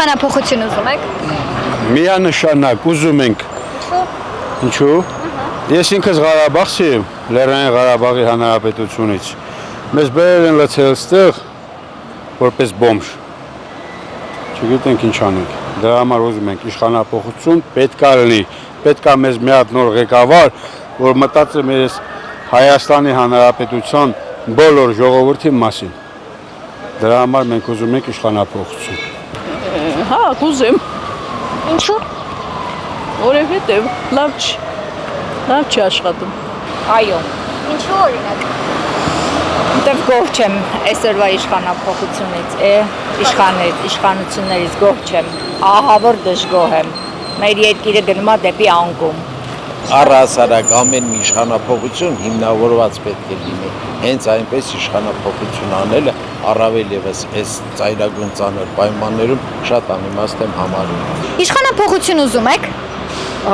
Իշխանափոխություն ուզում եք։ Միանշանակ ուզում ենք։ Ինչու՞։ Ես ինքս Ղարաբաղցի եմ, Լեռնային Ղարաբաղի Հանրապետությունից։ Մեզ բերել են լցել ստեղ որպես բոմժ։ Չգիտենք ինչ անենք։ Դրա համար ուզում ենք իշխանափոխություն պետք է լինի։ Պետք է մեզ մի հատ նոր ղեկավար, որ մտածի մեր Հայաստանի Հանրապետության բոլոր ժողովրդի մասին։ Դրա համար մենք ուզում ենք իշխանափոխություն։ Հա, կուզեմ, Ինչու՞։ որովհետև լավ չի աշխատում։ Այո, Ինչու օրինակ։ դեռ գոհ չեմ այսօրվա իշխանափոխությունից, իշխանություններից գոհ չեմ, ահավոր դժգոհ եմ, մեր երկիրը գնում է դեպի անկում։ Առհասարակ ամեն մի իշխանափոխություն հիմնավորված պետք է լինի, հենց այնպես իշխանափոխություն անելը առավել ևս այս ծայրագույն ծանր պայմաններում շատ անիմաստ եմ համարում։ Իշխանափոխություն ուզում եք։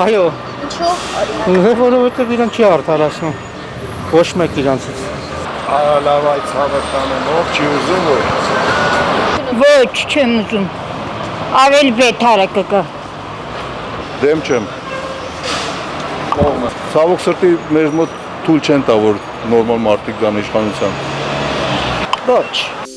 Այո, Ինչու օրինակ։ որովհետև իրեն չի արդարացնում։ Ոչ մեկ իրանցից։ Լավ այդ ցավը տանեմ, ով չի ուզում որ։ Ոչ, չեմ ուզում, ավել վետարը կգա։ Դեմ չեմ։ Ցավոք սրտի մեզ մոտ թույլ չեն տա, որ նորմալ մարդիկ գան իշխանության։ Ոչ։